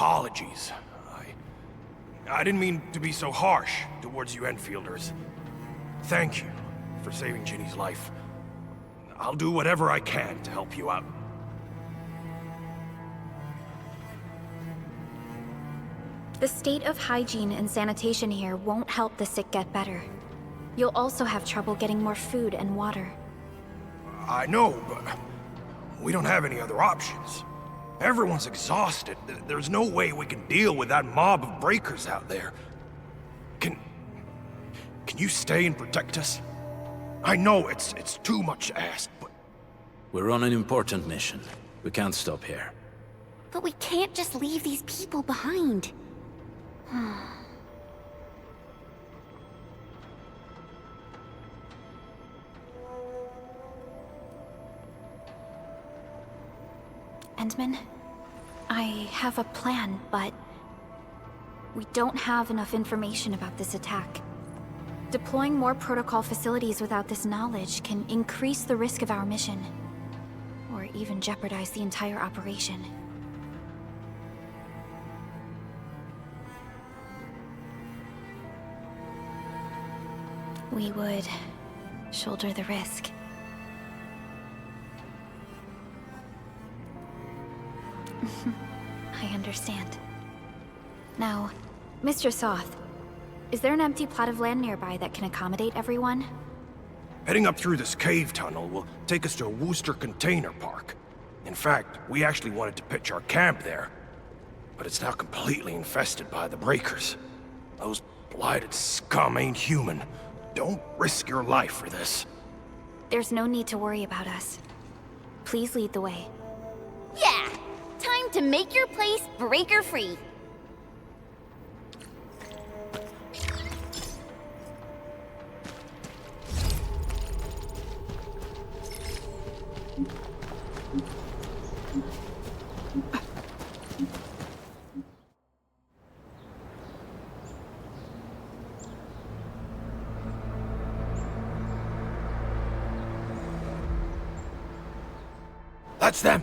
apologies. I didn't mean to be so harsh towards you Enfielders. Thank you for saving Ginny's life. I'll do whatever I can to help you out. The state of hygiene and sanitation here won't help the sick get better. You'll also have trouble getting more food and water. I know, but we don't have any other options. Everyone's exhausted. There's no way we can deal with that mob of breakers out there. Can you stay and protect us? I know it's too much to ask, but... We're on an important mission. We can't stop here. But we can't just leave these people behind. Endman, I have a plan, but we don't have enough information about this attack. Deploying more protocol facilities without this knowledge can increase the risk of our mission, or even jeopardize the entire operation. We would shoulder the risk. I understand. Now, Mr. Soth, is there an empty plot of land nearby that can accommodate everyone? Heading up through this cave tunnel will take us to a Wooster container park. In fact, we actually wanted to pitch our camp there, but it's now completely infested by the breakers. Those blighted scum ain't human. Don't risk your life for this. There's no need to worry about us. Please lead the way. Yeah! Time to make your place breaker-free. That's them!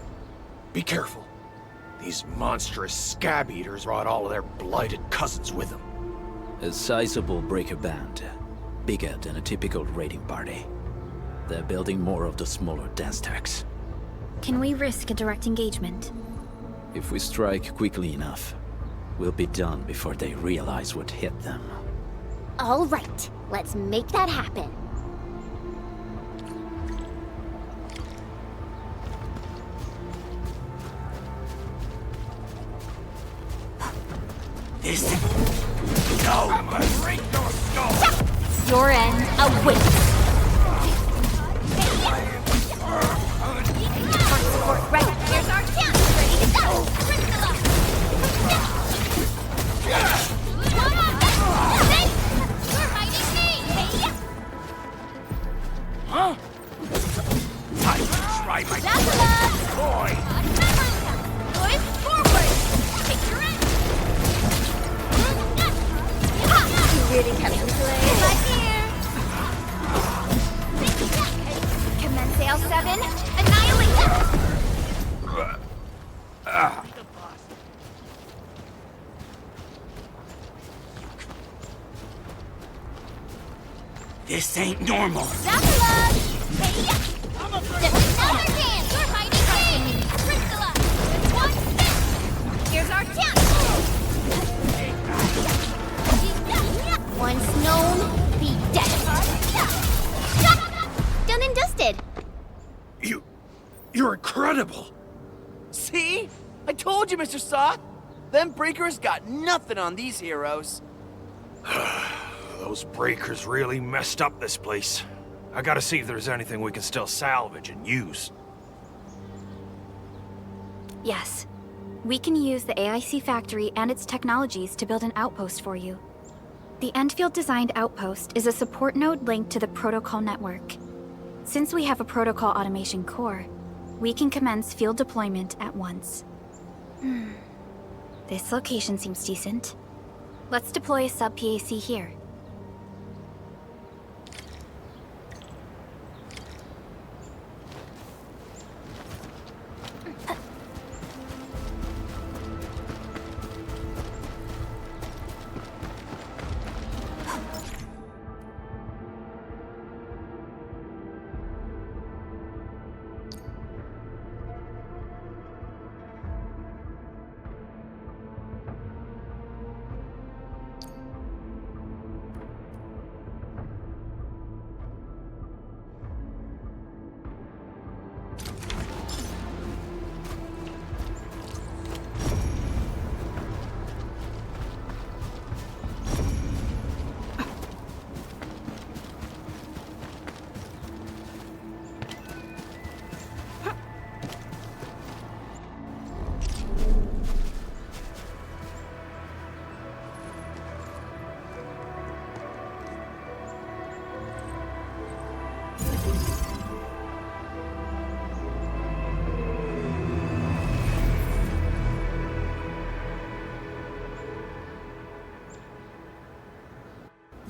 Be careful. These monstrous scab eaters brought all of their blighted cousins with them. A sizable breaker band. Bigger than a typical raiding party. They're building more of the smaller dance tanks. Can we risk a direct engagement? If we strike quickly enough, we'll be done before they realize what hit them. All right, let's make that happen. This... No! Break your skull! Your end awaits. Support ready. Here's our chance. Ready to go. Bring them up. You're hiding me. Huh? Time to try my boy! Boys, forward. Take your end. You really have to play. Right here. Commence sail 7. Annihilate them. This ain't normal. Dracula! There's another chance! You're hiding me! Priscilla! One step! Here's our chance! Once known, be dead! Done and dusted! You're incredible! See? I told you, Mr. Soth! Them breakers got nothing on these heroes. Those breakers really messed up this place. I gotta see if there's anything we can still salvage and use. Yes. We can use the AIC factory and its technologies to build an outpost for you. The Endfield designed outpost is a support node linked to the protocol network. Since we have a protocol automation core, we can commence field deployment at once. This location seems decent. Let's deploy a sub-PAC here.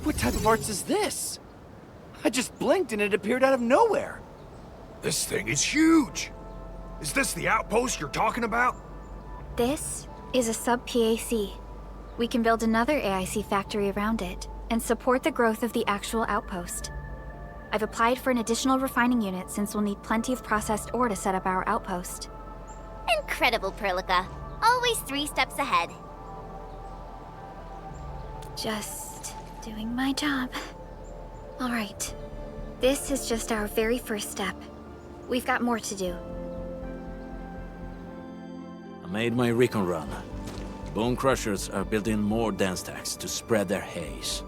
What type of arts is this? I just blinked and it appeared out of nowhere. This thing is huge! Is this the outpost you're talking about? This is a sub-PAC. We can build another AIC factory around it, and support the growth of the actual outpost. I've applied for an additional refining unit since we'll need plenty of processed ore to set up our outpost. Incredible, Perlica. Always 3 steps ahead. Just doing my job. Alright. This is just our very first step. We've got more to do. I made my recon run. Bone Crushers are building more dance stacks to spread their haze.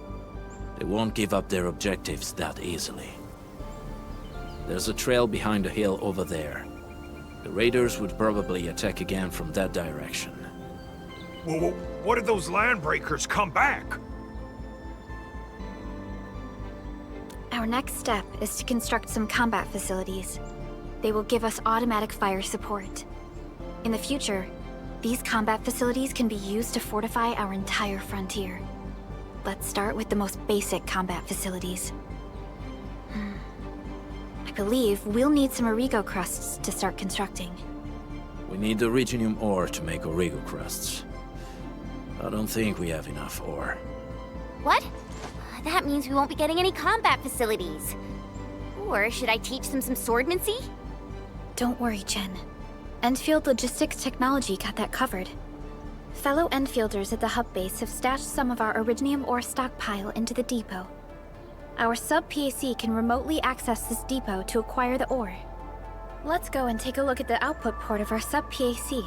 They won't give up their objectives that easily. There's a trail behind the hill over there. The raiders would probably attack again from that direction. Well, what if those landbreakers come back? Our next step is to construct some combat facilities. They will give us automatic fire support. In the future, these combat facilities can be used to fortify our entire frontier. Let's start with the most basic combat facilities. I believe we'll need some Origo crusts to start constructing. We need the Reginium ore to make Origo crusts. I don't think we have enough ore. What? That means we won't be getting any combat facilities. Or should I teach them some swordmancy? Don't worry, Jen. Endfield Logistics Technology got that covered. Fellow Enfielders at the hub base have stashed some of our Originium ore stockpile into the depot. Our sub-PAC can remotely access this depot to acquire the ore. Let's go and take a look at the output port of our sub-PAC.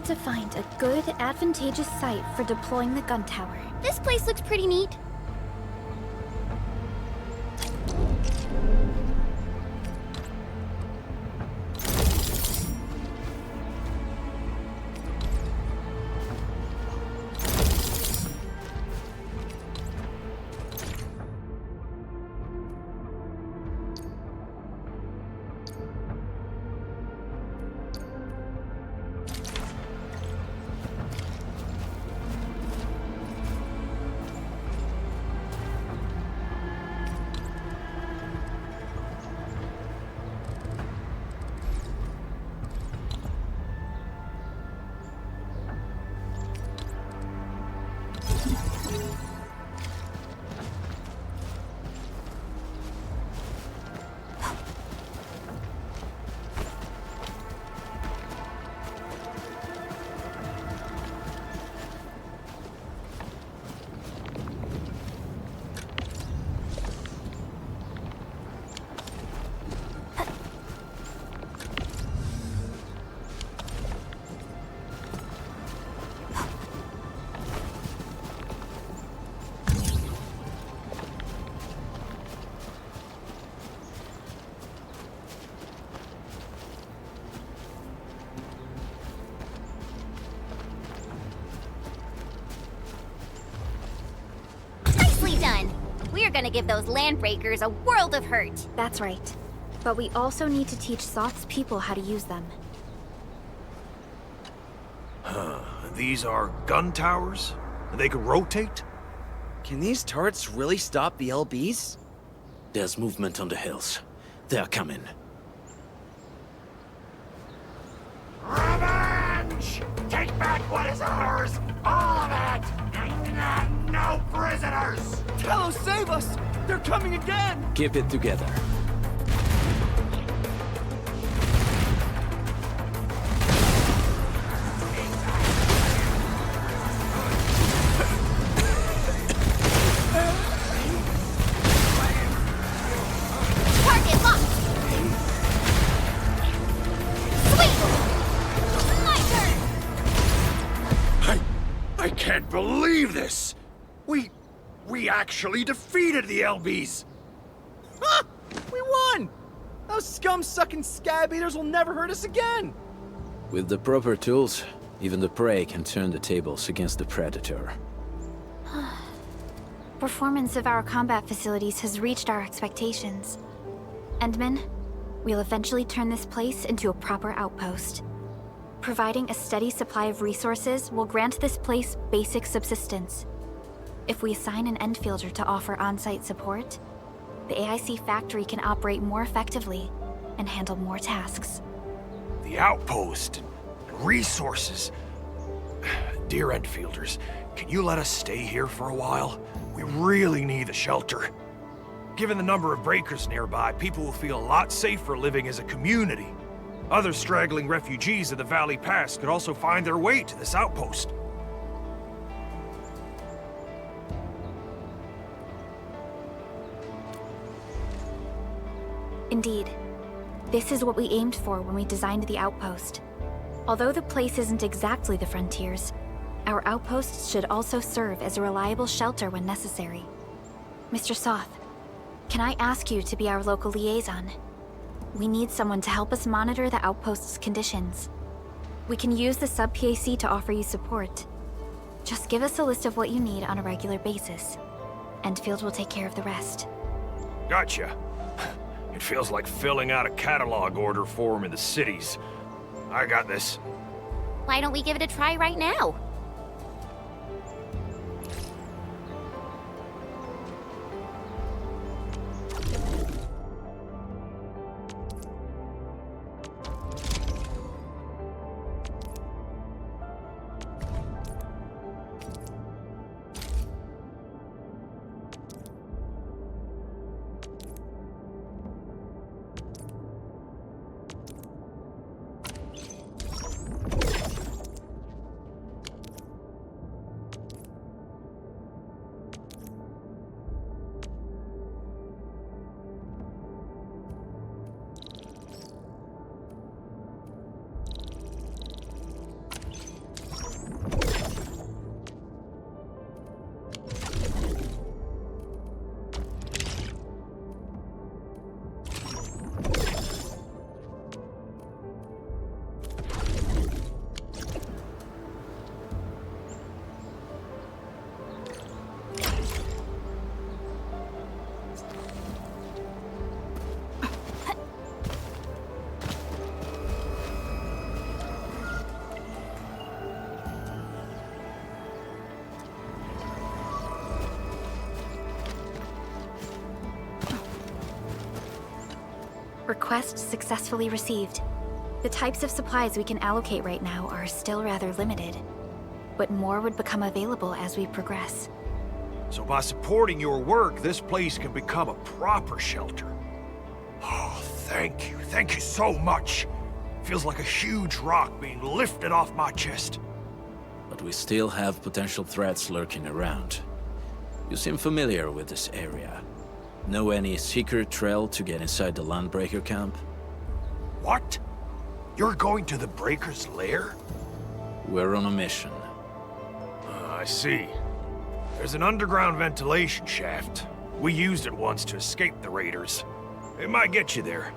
need to find a good, advantageous site for deploying the gun tower. This place looks pretty neat. Nicely done. We're gonna give those landbreakers a world of hurt. That's right. But we also need to teach Soth's people how to use them. These are gun towers? They can rotate? Can these turrets really stop the LBs? There's movement on the hills. They're coming. Revenge! Take back what is ours! All of it! And no prisoners! Tello, save us! They're coming again! Keep it together. Target locked! Sweet! My turn! I can't believe this! We actually defeated the LBs! Ha! We won! Those scum-sucking scab eaters will never hurt us again! With the proper tools, even the prey can turn the tables against the predator. Performance of our combat facilities has reached our expectations. Endman, we'll eventually turn this place into a proper outpost. Providing a steady supply of resources will grant this place basic subsistence. If we assign an Endfielder to offer on-site support, the AIC factory can operate more effectively and handle more tasks. The outpost and resources. Dear Endfielders, can you let us stay here for a while? We really need the shelter. Given the number of breakers nearby, people will feel a lot safer living as a community. Other straggling refugees of the Valley Pass could also find their way to this outpost. Indeed. This is what we aimed for when we designed the outpost. Although the place isn't exactly the frontiers, our outposts should also serve as a reliable shelter when necessary. Mr. Soth, can I ask you to be our local liaison? We need someone to help us monitor the outpost's conditions. We can use the sub-PAC to offer you support. Just give us a list of what you need on a regular basis. Endfield will take care of the rest. Gotcha. It feels like filling out a catalog order form in the cities. I got this. Why don't we give it a try right now? Request successfully received. The types of supplies we can allocate right now are still rather limited, but more would become available as we progress. So by supporting your work, this place can become a proper shelter. Oh, thank you. Thank you so much. Feels like a huge rock being lifted off my chest. But we still have potential threats lurking around. You seem familiar with this area. Know any secret trail to get inside the Landbreaker camp? What? You're going to the Breaker's lair? We're on a mission. I see. There's an underground ventilation shaft. We used it once to escape the raiders. It might get you there.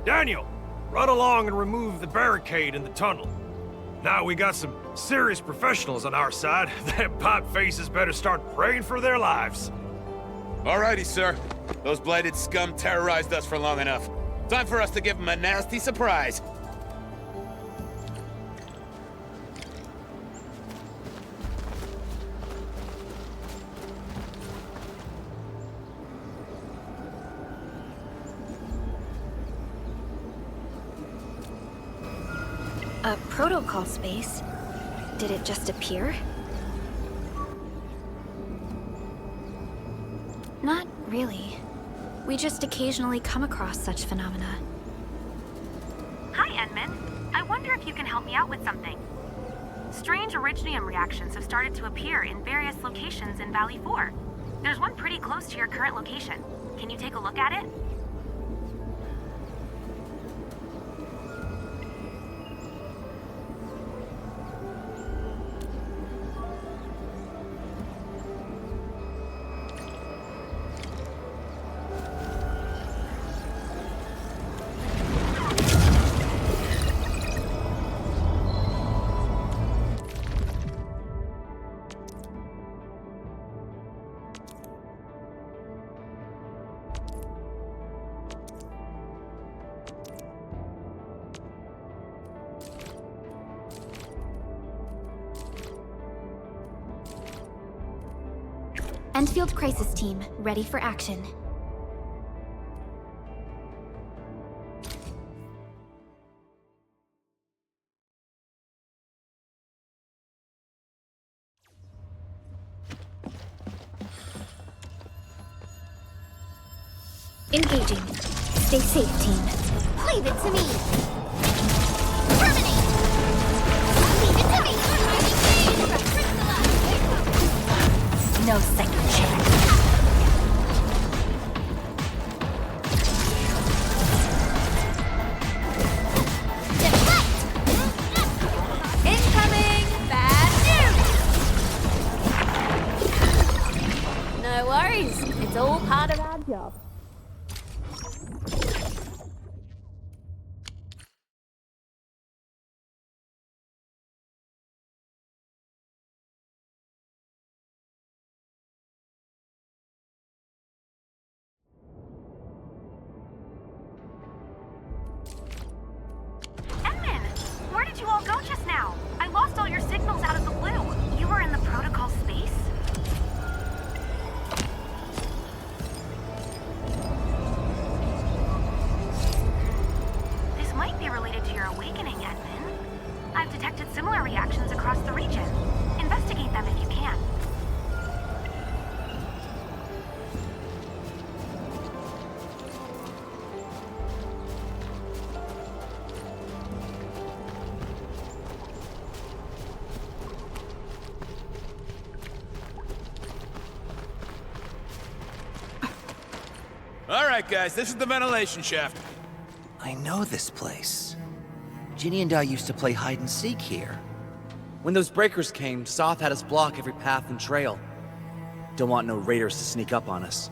Daniel, run along and remove the barricade in the tunnel. Now we got some serious professionals on our side. Them pipe faces better start praying for their lives. Alrighty, sir. Those blighted scum terrorized us for long enough. Time for us to give them a nasty surprise. A protocol space? Did it just appear? Not really. We just occasionally come across such phenomena. Hi, Edmund. I wonder if you can help me out with something. Strange originium reactions have started to appear in various locations in Valley 4. There's one pretty close to your current location. Can you take a look at it? Endfield Crisis Team, ready for action. Engaging. Stay safe, team. Leave it to me! Terminate! Leave it to me! No second chance. Incoming! Bad news! No worries. It's all part of our job. Where did you all go just now? I lost all your signals out of the blue. You were in the protocol space? This might be related to your awakening, Edmund. I've detected similar reactions across the region. Investigate them if you can. Alright, guys, this is the ventilation shaft. I know this place. Ginny and I used to play hide and seek here. When those breakers came, Soth had us block every path and trail. Don't want no raiders to sneak up on us.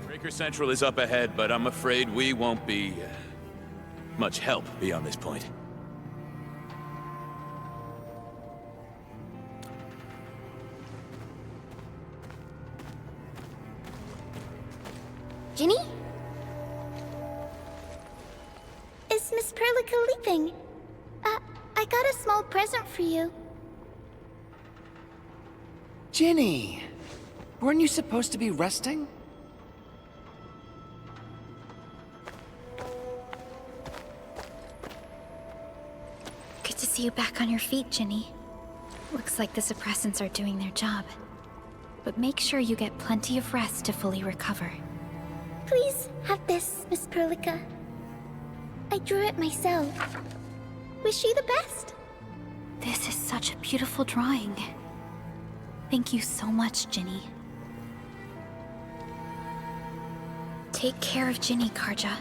Breaker Central is up ahead, but I'm afraid we won't be much help beyond this point. Ginny? Is Miss Perlica leaving? I got a small present for you. Ginny! Weren't you supposed to be resting? Good to see you back on your feet, Ginny. Looks like the suppressants are doing their job. But make sure you get plenty of rest to fully recover. Please have this, Miss Perlica. I drew it myself. Wish you the best. This is such a beautiful drawing. Thank you so much, Ginny. Take care of Ginny, Karja.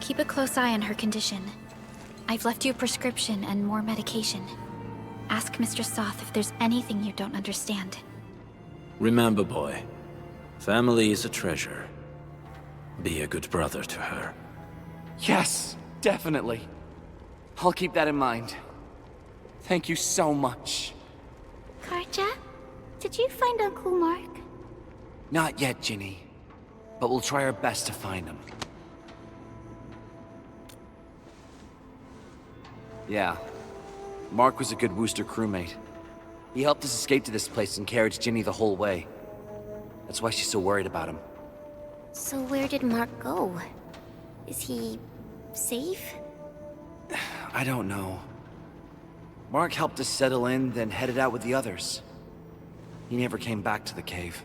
Keep a close eye on her condition. I've left you a prescription and more medication. Ask Mr. Soth if there's anything you don't understand. Remember, boy, family is a treasure. Be a good brother to her. Yes, definitely. I'll keep that in mind. Thank you so much. Karja, did you find Uncle Mark? Not yet, Ginny. But we'll try our best to find him. Yeah. Mark was a good Wooster crewmate. He helped us escape to this place and carried Ginny the whole way. That's why she's so worried about him. So where did Mark go? Is he safe? I don't know. Mark helped us settle in, then headed out with the others. He never came back to the cave.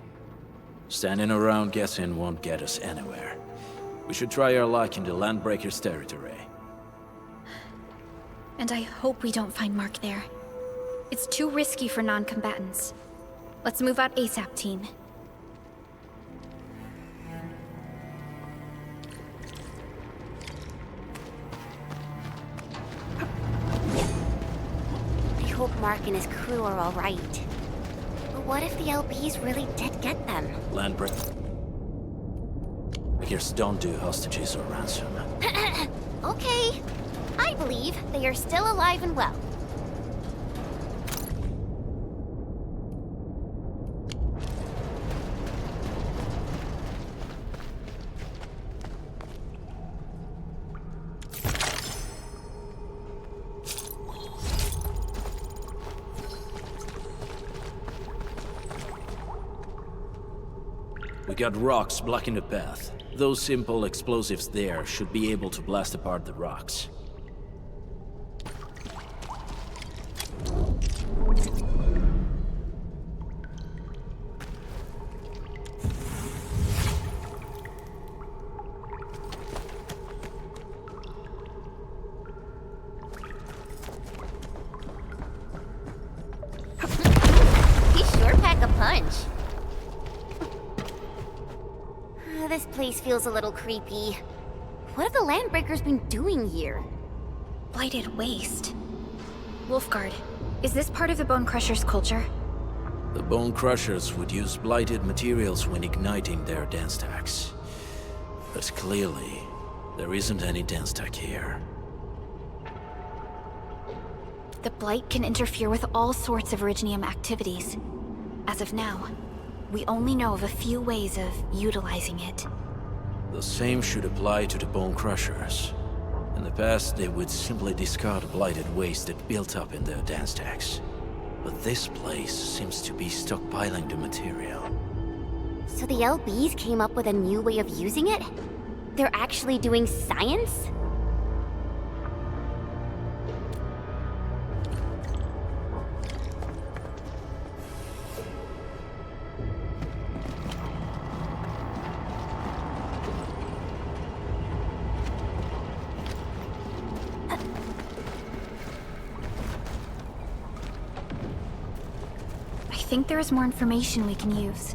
Standing around guessing won't get us anywhere. We should try our luck in the Landbreakers' territory. And I hope we don't find Mark there. It's too risky for non-combatants. Let's move out ASAP, team. I hope Mark and his crew are all right. But what if the LBs really did get them? Landbreakers don't do hostages or ransom. Okay. I believe they are still alive and well. We got rocks blocking the path. Those simple explosives there should be able to blast apart the rocks. He sure pack a punch. This place feels a little creepy. What have the Landbreakers been doing here? Blighted waste. Wolfguard, is this part of the Bone Crusher's culture? The Bone Crushers would use blighted materials when igniting their dance stacks. But clearly, there isn't any dance stack here. The Blight can interfere with all sorts of Originium activities. As of now, we only know of a few ways of utilizing it. The same should apply to the Bone Crushers. In the past, they would simply discard blighted waste that built up in their dance stacks. But this place seems to be stockpiling the material. So the LBs came up with a new way of using it? They're actually doing science? I think there is more information we can use.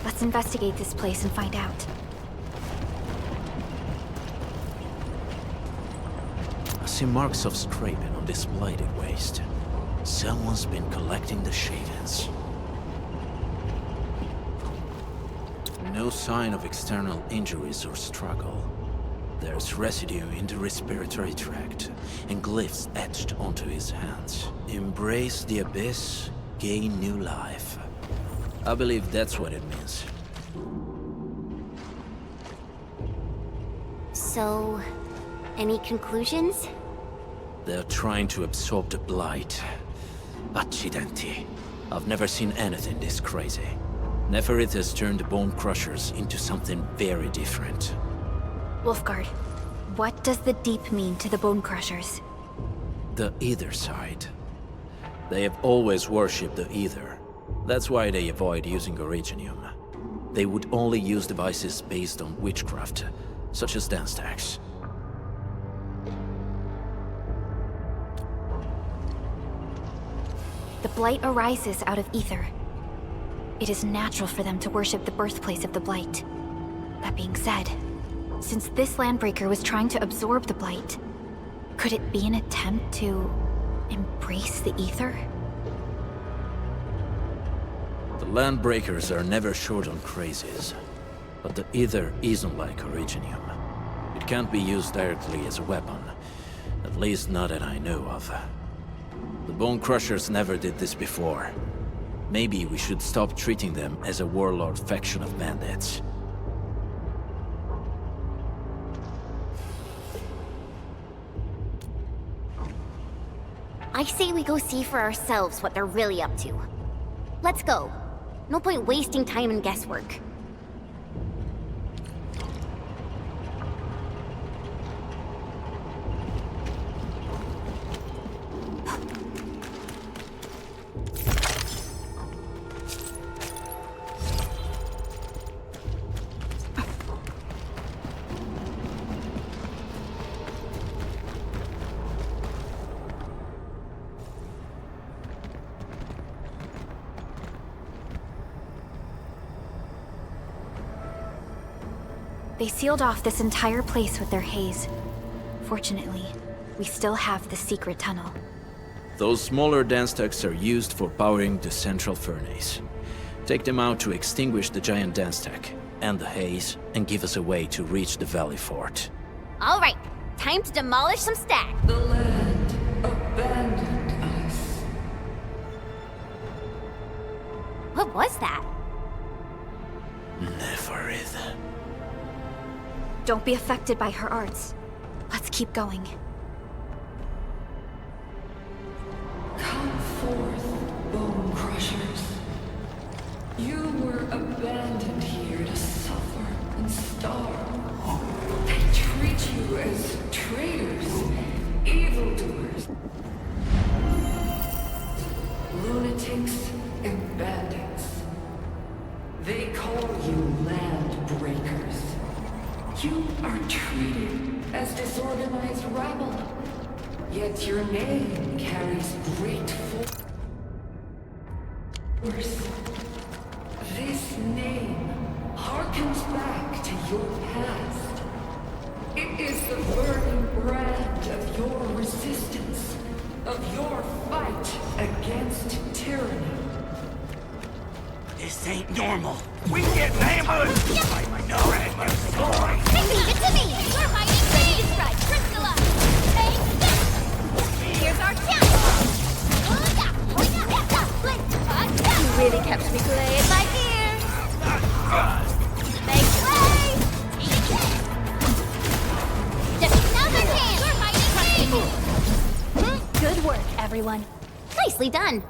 Let's investigate this place and find out. I see marks of scraping on this blighted waste. Someone's been collecting the shavings. No sign of external injuries or struggle. There's residue in the respiratory tract, and glyphs etched onto his hands. Embrace the abyss, gain new life. I believe that's what it means. So, any conclusions? They're trying to absorb the blight. Accidenti. I've never seen anything this crazy. Neferith has turned the Bone Crushers into something very different. Wolfguard, what does the Deep mean to the Bone Crushers? The Ether side. They have always worshipped the Ether. That's why they avoid using Originium. They would only use devices based on witchcraft, such as dance tags. The Blight arises out of Ether. It is natural for them to worship the birthplace of the Blight. That being said, since this Landbreaker was trying to absorb the Blight, could it be an attempt to embrace the Ether? The Landbreakers are never short on crazes, but the Ether isn't like Originium. It can't be used directly as a weapon, at least not that I know of. The Bone Crushers never did this before. Maybe we should stop treating them as a warlord faction of bandits. I say we go see for ourselves what they're really up to. Let's go. No point wasting time in guesswork. They sealed off this entire place with their haze. Fortunately, we still have the secret tunnel. Those smaller dance tags are used for powering the central furnace. Take them out to extinguish the giant dance tag and the haze, and give us a way to reach the Valley Fort. All right, time to demolish some stacks. The land abandoned us. What was that? Neferith. Don't be affected by her arts. Let's keep going. Come forth, Bone Crushers. You were abandoned here to suffer and starve. They treat you as traitors, evildoers, lunatics, and bandits. They call you land breakers. You are treated as disorganized rabble, yet your name carries great force. This name harkens back to your past. It is the burning brand of your resistance, of your fight against tyranny. This ain't normal. We get ambushed! I know it, my story! Leave it to me! We're fighting ready to strike! Crystalla! Take this! Here's our chance! You really kept me playing my ears! Make way! Just another chance! We're fighting ready! Good work, everyone. Nicely done!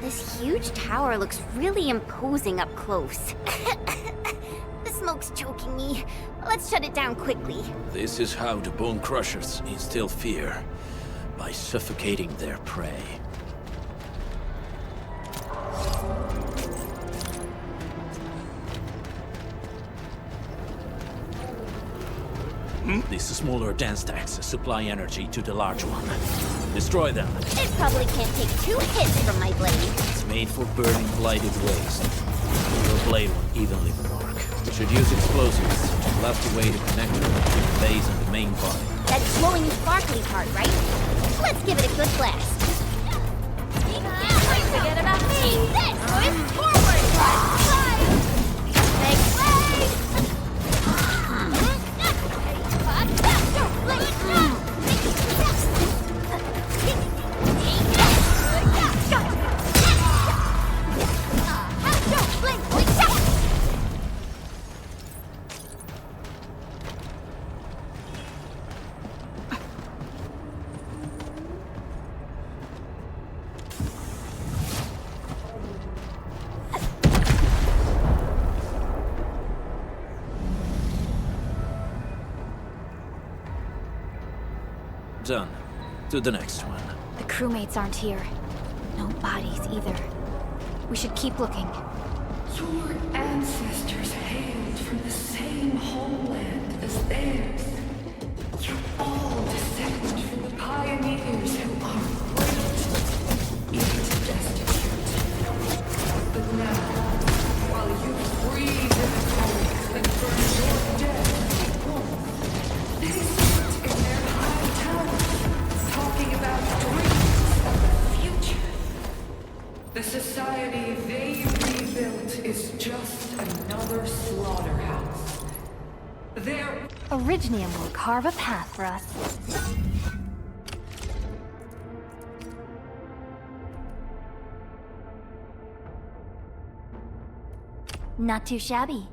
This huge tower looks really imposing up close. The smoke's choking me. Let's shut it down quickly. This is how the Bone Crushers instill fear. By by suffocating their prey. These smaller dance stacks supply energy to the large one. Destroy them. It probably can't take 2 hits from my blade. It's made for burning blighted waste. Your blade won't evenly mark. We should use explosives to blast away the connector between the base and the main body. That glowing sparkly part, right? Let's give it a good blast. Forget about me! This is forward! Make way! Done. To the next one. The crewmates aren't here. No bodies either. We should keep looking. Your ancestors hailed from the same homeland as theirs. You all descend from the pioneers who are great, yet destitute. But now, while you freeze in the cold and burn your dead warm, they sit in their high towers, talking about dreams of the future. The society they rebuilt is just another slaughterhouse. Their Originium will carve a path for us. Not too shabby.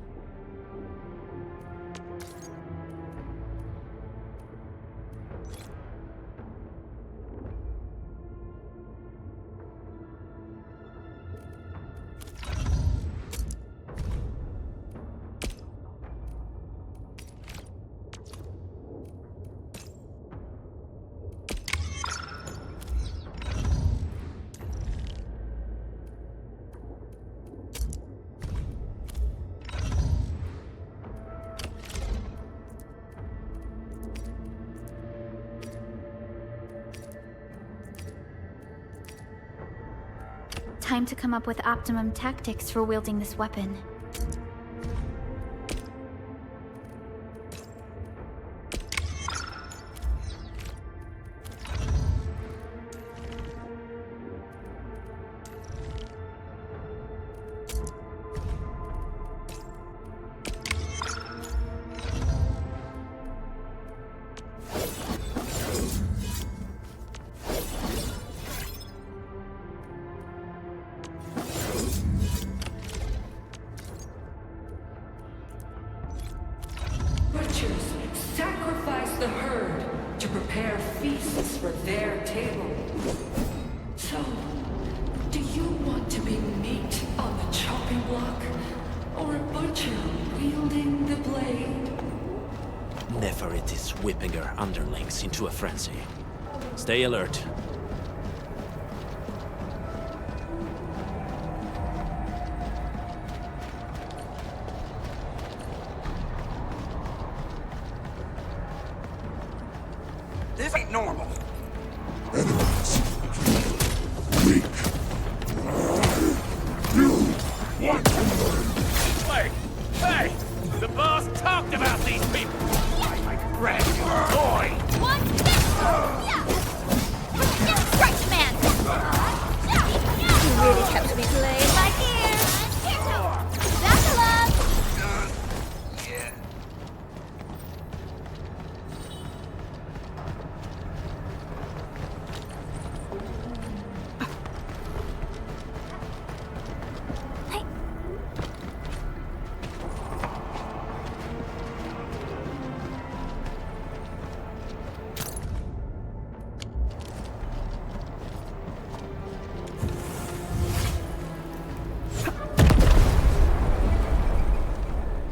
Time to come up with optimum tactics for wielding this weapon. butchers sacrifice the herd to prepare feasts for their table. So, do you want to be meat on the chopping block, or a butcher wielding the blade? Neferit is whipping her underlings into a frenzy. Stay alert. This ain't normal. Enemies. Weak. You want to learn. Wait! Hey! The boss talked about these people! I grab your boy! One, yeah. Right, man. You really kept me playing my ear. That's a love.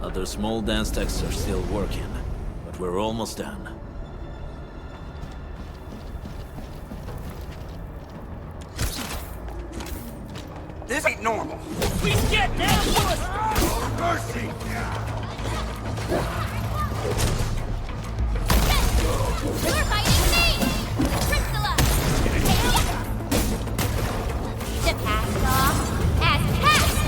Other small dance techs are still working, but we're almost done. This ain't normal. We get down to us! Mercy! You're fighting me! Priscilla! The past off has passed!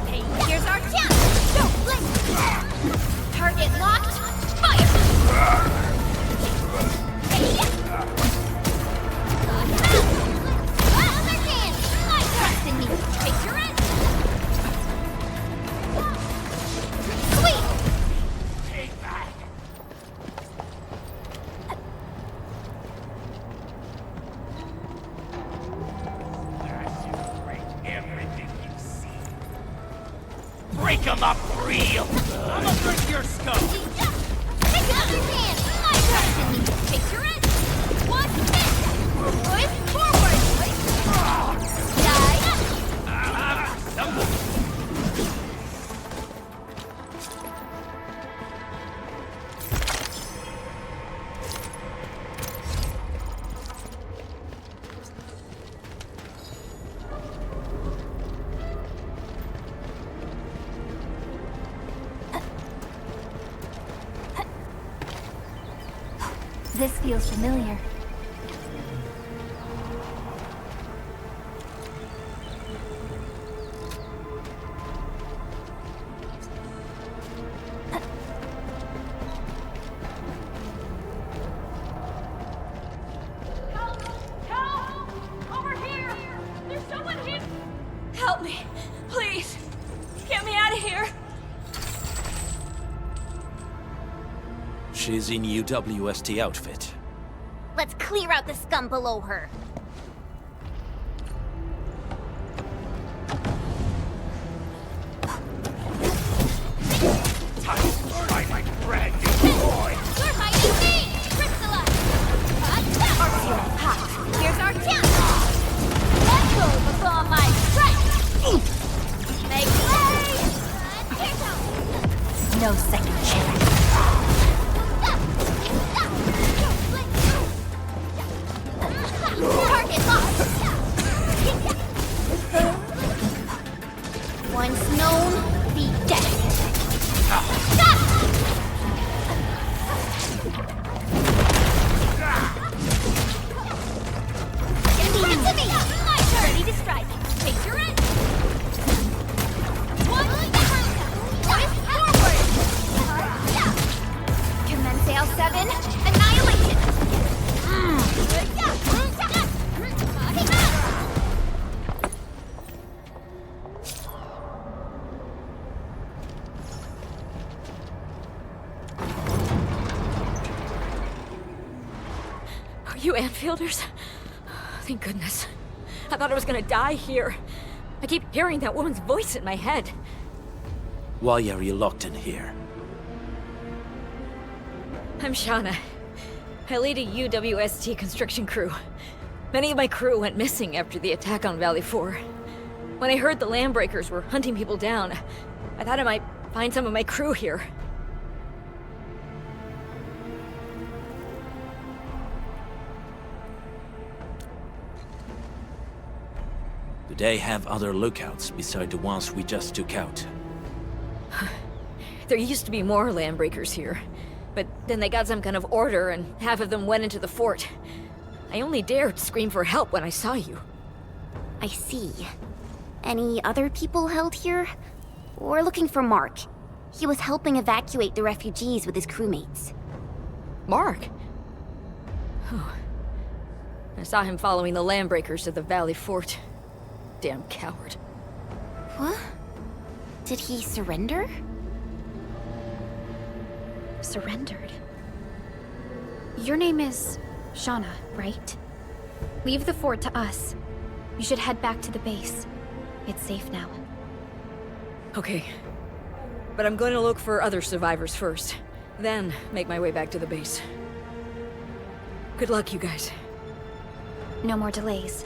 Hey, here's our chance! Don't blink! Target locked! Fire! Hey, other hand! I trust in me! Picture it! Sweet! Take back! Break everything you see. Break them up real good! I'ma break your skull! Take another hand! I trust in me! Picture it! One step! Push forward! Die! This feels familiar. Help me! Please! Get me out of here! She's in UWST outfit. Let's clear out the scum below her. Time to fight like bread, you boy! You're fighting me! Priscilla! Here's our chance! Let's go with all my strength! Make way! Here's out! No second chance. Target locked! Once known, be dead! Stop! Leave it to me! My turn! Ready to strike! Picture it! One forward! Commence L7, annihilation! Are you Anfielders? Thank goodness. I thought I was gonna die here. I keep hearing that woman's voice in my head. Why are you locked in here? I'm Shauna. I lead a UWST construction crew. Many of my crew went missing after the attack on Valley 4. When I heard the Landbreakers were hunting people down, I thought I might find some of my crew here. Do they have other lookouts beside the ones we just took out? There used to be more Landbreakers here, but then they got some kind of order and half of them went into the fort. I only dared scream for help when I saw you. I see. Any other people held here? We're looking for Mark. He was helping evacuate the refugees with his crewmates. Mark? Oh. I saw him following the Landbreakers to the Valley Fort. Damn coward. What? Did he surrender? Surrendered. Your name is Shauna, right? Leave the fort to us. You should head back to the base. It's safe now. Okay. But I'm going to look for other survivors first. Then make my way back to the base. Good luck, you guys. No more delays.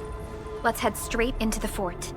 Let's head straight into the fort.